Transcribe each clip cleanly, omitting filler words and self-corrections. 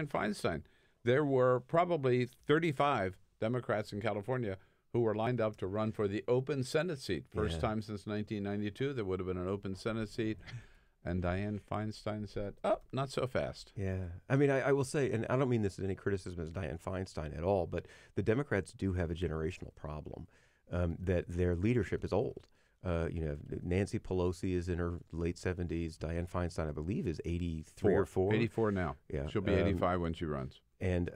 Feinstein. There were probably 35 Democrats in California who were lined up to run for the open Senate seat. First time since 1992 there would have been an open Senate seat. And Dianne Feinstein said, oh, not so fast. Yeah. I mean, I will say, and I don't mean this as any criticism as Dianne Feinstein at all, but the Democrats do have a generational problem, that their leadership is old. Nancy Pelosi is in her late 70s. Dianne Feinstein, I believe, is 83 or 4. 84 now. Yeah. She'll be 85 when she runs. And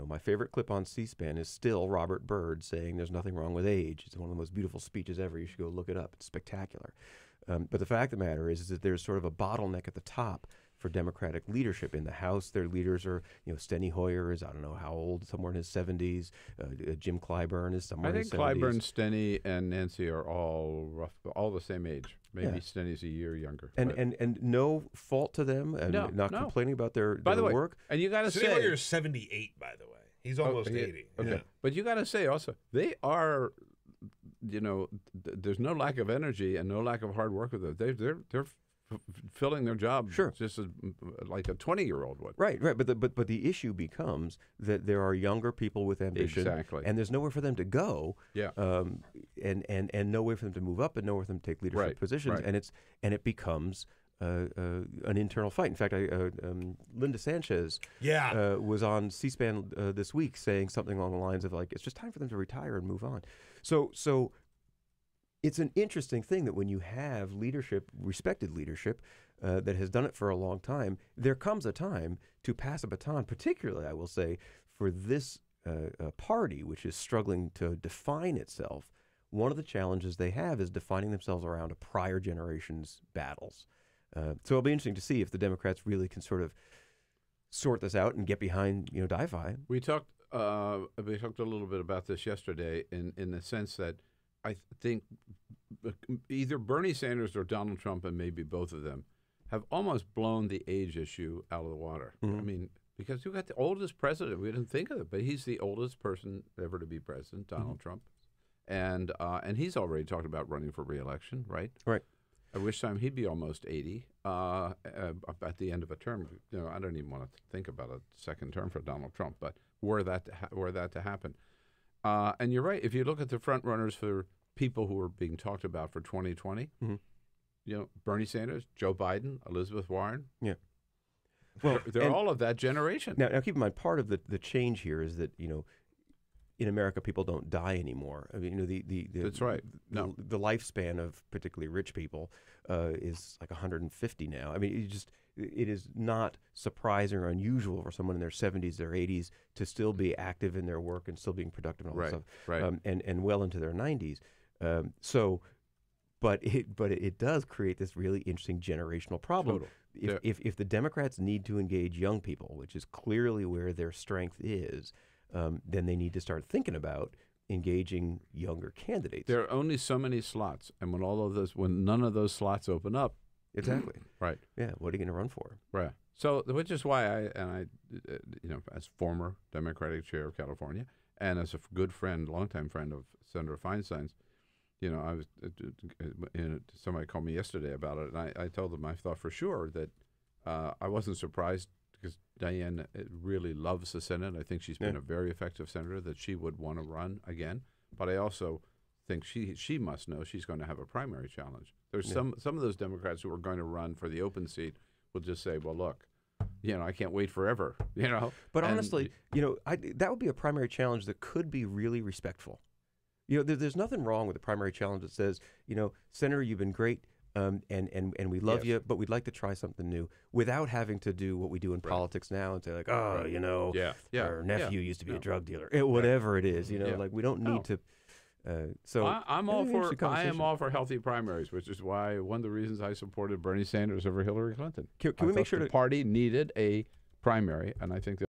my favorite clip on C-SPAN is still Robert Byrd saying there's nothing wrong with age. It's one of the most beautiful speeches ever. You should go look it up. It's spectacular. But the fact of the matter is that there's sort of a bottleneck at the top for Democratic leadership. In the House, their leaders are, Steny Hoyer is, I don't know how old, somewhere in his 70s. Jim Clyburn is somewhere in his 70s. I think Clyburn, Steny, and Nancy are all the same age. Maybe Steny's a year younger. And no fault to them, and not complaining about their work. And you got to say, Steny Hoyer's 78, by the way. He's almost 80. Okay, yeah. But you got to say also, they are. There's no lack of energy and no lack of hard work with it. They're filling their job just as, like a 20-year-old would. Right. But the issue becomes that there are younger people with ambition, and there's nowhere for them to go. Yeah. And nowhere for them to move up, and nowhere for them to take leadership positions, and it becomes an internal fight. In fact, Linda Sanchez was on C-SPAN this week saying something along the lines of like, it's just time for them to retire and move on. So it's an interesting thing that when you have leadership, respected leadership, that has done it for a long time, there comes a time to pass a baton, particularly, I will say, for this party, which is struggling to define itself. One of the challenges they have is defining themselves around a prior generation's battles. So it'll be interesting to see if the Democrats really can sort of sort this out and get behind, DIFI. We talked a little bit about this yesterday in the sense that I think either Bernie Sanders or Donald Trump, and maybe both of them, have almost blown the age issue out of the water. I mean, because you got the oldest president. We didn't think of it, but he's the oldest person ever to be president, Donald Trump, and he's already talked about running for re-election, right? Right. At which time he'd be almost 80 at the end of a term. I don't even want to think about a second term for Donald Trump, but were that to happen. And you're right. If you look at the front runners for people who are being talked about for 2020, Bernie Sanders, Joe Biden, Elizabeth Warren. Yeah. Well, they're all of that generation. Now keep in mind, part of the change here is that, in America, people don't die anymore. I mean, that's right. No, the lifespan of particularly rich people is like 150 now. I mean, it is not surprising or unusual for someone in their 70s, their 80s to still be active in their work and still being productive and all that stuff. Right. And well into their 90s. But it does create this really interesting generational problem. If the Democrats need to engage young people, which is clearly where their strength is, then they need to start thinking about engaging younger candidates. There are only so many slots, and when none of those slots open up, exactly, right? Yeah, what are you going to run for? Right. So, which is why I, as former Democratic chair of California, and as a good friend, longtime friend of Senator Feinstein's, I was somebody called me yesterday about it, and I told them I thought for sure that I wasn't surprised. Because Dianne really loves the Senate. I think she's been a very effective senator, that she would want to run again. But I also think she must know she's going to have a primary challenge. There's some of those Democrats who are going to run for the open seat will just say, well, look, I can't wait forever, But honestly, that would be a primary challenge that could be really respectful. There's nothing wrong with a primary challenge that says, Senator, you've been great. And we love you, but we'd like to try something new without having to do what we do in politics now and say like, our nephew used to be a drug dealer, whatever it is, like we don't need to. So I am all for healthy primaries, which is why one of the reasons I supported Bernie Sanders over Hillary Clinton. Can we make sure the party needed a primary, and I think that